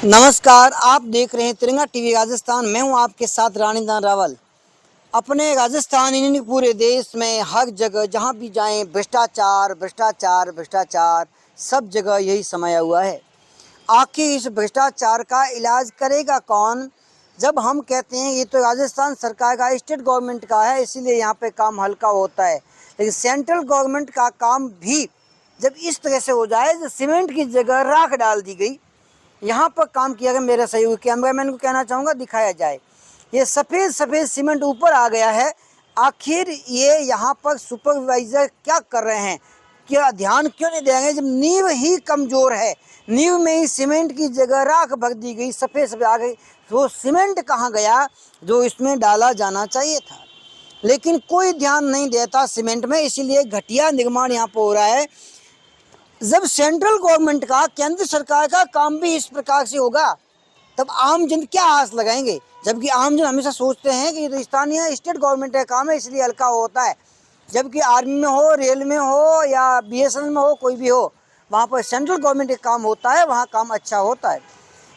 नमस्कार, आप देख रहे हैं तिरंगा टीवी राजस्थान। मैं हूं आपके साथ रानीदान रावल। अपने राजस्थान यानी पूरे देश में हर जगह जहां भी जाएं भ्रष्टाचार भ्रष्टाचार भ्रष्टाचार, सब जगह यही समाया हुआ है। आखिर इस भ्रष्टाचार का इलाज करेगा कौन? जब हम कहते हैं ये तो राजस्थान सरकार का, स्टेट गवर्नमेंट का है, इसीलिए यहाँ पे काम हल्का होता है, लेकिन सेंट्रल गवर्नमेंट का काम भी जब इस तरह से हो जाए, जो सीमेंट की जगह राख डाल दी गई, यहाँ पर काम किया गया। मेरे सहयोगी कैमरामैन को कहना चाहूँगा दिखाया जाए, ये सफ़ेद सफ़ेद सीमेंट ऊपर आ गया है। आखिर ये यहाँ पर सुपरवाइज़र क्या कर रहे हैं, क्या ध्यान क्यों नहीं देंगे जब नींव ही कमज़ोर है? नींव में ही सीमेंट की जगह राख भर दी गई, सफ़ेद सफ़ेद आ गई। वो सीमेंट कहाँ गया जो इसमें डाला जाना चाहिए था? लेकिन कोई ध्यान नहीं देता सीमेंट में, इसीलिए घटिया निर्माण यहाँ पर हो रहा है। जब सेंट्रल गवर्नमेंट का, केंद्र सरकार का काम भी इस प्रकार से होगा, तब आम जन क्या आस लगाएंगे? जबकि आम जन हमेशा सोचते हैं कि ये तो स्थानीय स्टेट गवर्नमेंट का काम है, इसलिए हल्का होता है। जबकि आर्मी में हो, रेल में हो या बीएसएनएल में हो, कोई भी हो, वहाँ पर सेंट्रल गवर्नमेंट का काम होता है, वहाँ काम अच्छा होता है।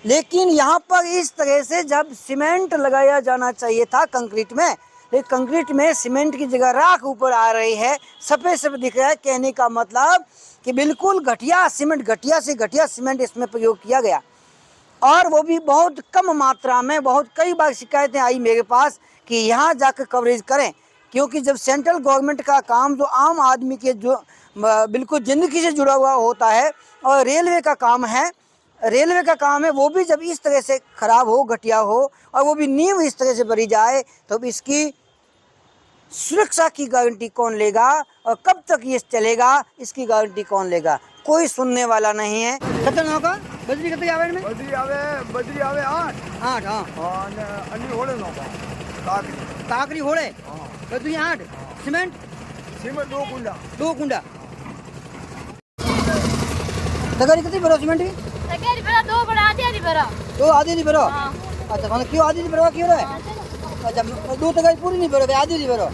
लेकिन यहाँ पर इस तरह से जब सीमेंट लगाया जाना चाहिए था कंक्रीट में, लेकिन कंक्रीट में सीमेंट की जगह राख ऊपर आ रही है, सफ़ेद सफ़ेद दिख रहा है। कहने का मतलब कि बिल्कुल घटिया सीमेंट, घटिया से घटिया सीमेंट इसमें प्रयोग किया गया, और वो भी बहुत कम मात्रा में। बहुत कई बार शिकायतें आई मेरे पास कि यहाँ जाकर कवरेज करें, क्योंकि जब सेंट्रल गवर्नमेंट का काम जो आम आदमी के जो बिल्कुल ज़िंदगी से जुड़ा हुआ होता है, और रेलवे का काम है, रेलवे का काम है, वो भी जब इस तरह से ख़राब हो, घटिया हो, और वो भी नींव इस तरह से भरी जाए, तो इसकी सुरक्षा की गारंटी कौन लेगा और कब तक ये चलेगा, इसकी गारंटी कौन लेगा? कोई सुनने वाला नहीं है। कितना नौका बजरी कितनी आवे में? बजरी आवे 8 8। हाँ, और अन्य होड़े नौका काकरी होड़े बजरी 8, सीमेंट 2 कुंडा 2 कुंडा। तगारी कितनी भरो सीमेंट की? तगारी भरा 2 बड़ा आधी भरा। 2 आधी नहीं भरो? अच्छा, मतलब क्यों आधी नहीं भरो, क्यों है? अच्छा, 2 तगारी पूरी नहीं भरो, आधी नहीं भरो।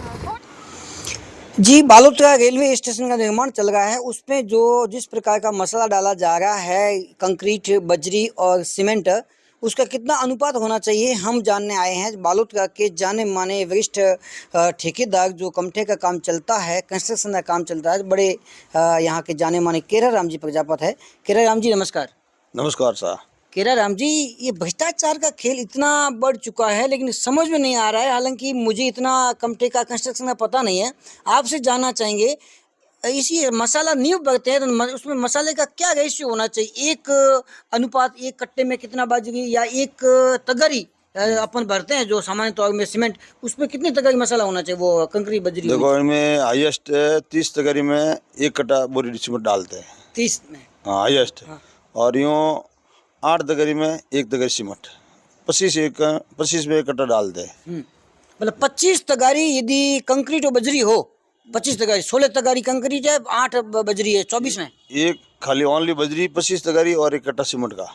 जी, बालोद का रेलवे स्टेशन का निर्माण चल रहा है, उसमें जो जिस प्रकार का मसाला डाला जा रहा है, कंक्रीट, बजरी और सीमेंट, उसका कितना अनुपात होना चाहिए हम जानने आए हैं। बालोद का के जाने माने वरिष्ठ ठेकेदार, जो कमठे का काम चलता है, कंस्ट्रक्शन का काम चलता है, बड़े यहाँ के जाने माने केरा राम जी प्रजापत है। केरा राम जी नमस्कार। नमस्कार साहब। केरा राम जी, ये भ्रष्टाचार का खेल इतना बढ़ चुका है, लेकिन समझ में नहीं आ रहा है। हालांकि मुझे इतना कमटे का, कंस्ट्रक्शन का पता नहीं है, आपसे जानना चाहेंगे। इसी मसाला नींव भरते हैं तो उसमें मसाले का क्या रेशियो होना चाहिए? 1 अनुपात 1 कट्टे में कितना बाजरी या 1 तगारी अपन भरते हैं जो सामान्य तौर में सीमेंट, उसमें कितनी तगारी मसाला होना चाहिए, वो कंकरी बजरी? देखो, इनमें हाईएस्ट 30 तगारी में 1 कट्टा बोरी सीमेंट डालते हैं। 30 में? हाँ, हाईएस्ट। हाँ। और यूँ 8 तगारी में 1 तगारी सीमेंट, 25 में 1 कट्टा डालते हैं। मतलब 25 तगारी यदि कंक्रीट और बजरी हो, 25 तगारी, 16 तगारी कंक्रीट है, 8 बजरी है, 24 में एक खाली ओनली बजरी 25 तगारी और 1 कट्टा सीमेंट का।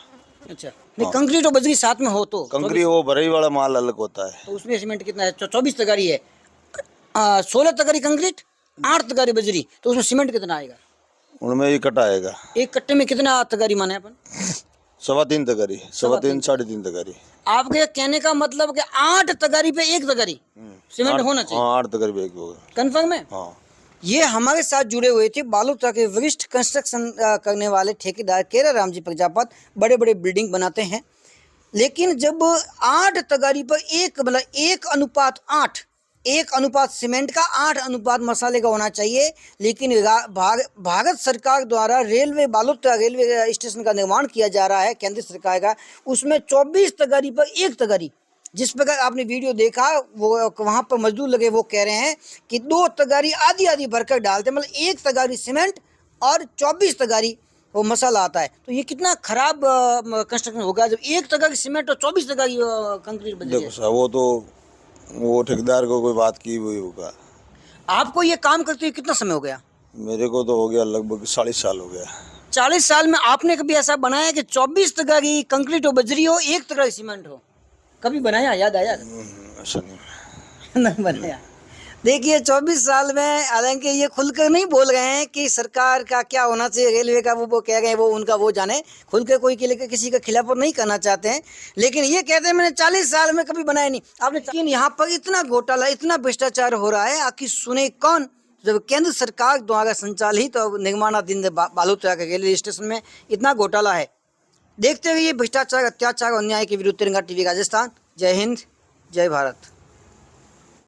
अच्छा, नहीं कंक्रीट और बजरी साथ में हो तो कंकरी वो भराई वाला माल अलग होता है, तो उसमें सीमेंट कितना है? 24 तगारी है, 16 तगारी कंक्रीट, 8 तगारी बजरी, तो उसमें सीमेंट कितना आएगा? उनमें 1 कट्टा आएगा। 1 कट्टे में कितना तगारी माने अपन? 3.25 तगारी, 3.25 3.5 तगारी। आपके कहने का मतलब कि 8 तगारी पे 1 तगारी सीमेंट होना चाहिए? हाँ, 8 तगारी पे 1 होगा। कन्फर्म है? हाँ। ये हमारे साथ जुड़े हुए थे बालोद के वरिष्ठ कंस्ट्रक्शन करने वाले ठेकेदार केरा राम जी प्रजापत, बड़े बड़े बिल्डिंग बनाते हैं। लेकिन जब 8 तगारी पर 1, मतलब 1:8, 1 अनुपात सीमेंट का, 8 अनुपात मसाले का होना चाहिए। लेकिन भारत सरकार द्वारा रेलवे, बालोद का रेलवे स्टेशन का निर्माण किया जा रहा है केंद्र सरकार का, उसमें 24 तगारी पर 1 तगारी, जिस प्रकार आपने वीडियो देखा, वो वहाँ पर मजदूर लगे, वो कह रहे हैं कि 2 तगारी आधी आधी भरकर डालते, मतलब 1 तगारी सीमेंट और 24 तगारी वो मसाला आता है। तो ये कितना खराब कंस्ट्रक्शन होगा जब 1 तगारी सीमेंट और 24 तगारी कंक्रीट बन जाए। देखो साहब, वो ठेकेदार को कोई बात की हुई होगा। आपको ये काम करते हुए कितना समय हो गया? मेरे को तो हो गया लगभग 40 साल हो गया। 40 साल में आपने कभी ऐसा बनाया कि 24 तगारी कंक्रीट और बजरी हो, 1 तगारी सीमेंट हो? कभी बनाया? याद आया? ऐसा नहीं नहीं बनाया। देखिए 24 साल में, हालांकि ये खुलकर नहीं बोल रहे हैं कि सरकार का क्या होना चाहिए, रेलवे का, वो कह रहे हैं वो उनका वो जाने, खुल के कोई किसी का खिलाफ नहीं करना चाहते हैं, लेकिन ये कहते हैं मैंने 40 साल में कभी बनाया नहीं आपने। लेकिन यहाँ पर इतना घोटाला, इतना भ्रष्टाचार हो रहा है, आखिर सुने कौन, जब केंद्र सरकार द्वारा संचालित और निर्माणाधीन बालोतरा के रेलवे स्टेशन में इतना घोटाला है। देखते हुए ये भ्रष्टाचार, अत्याचार और अन्याय के विरुद्ध तिरंगा टीवी राजस्थान। जय हिंद, जय भारत।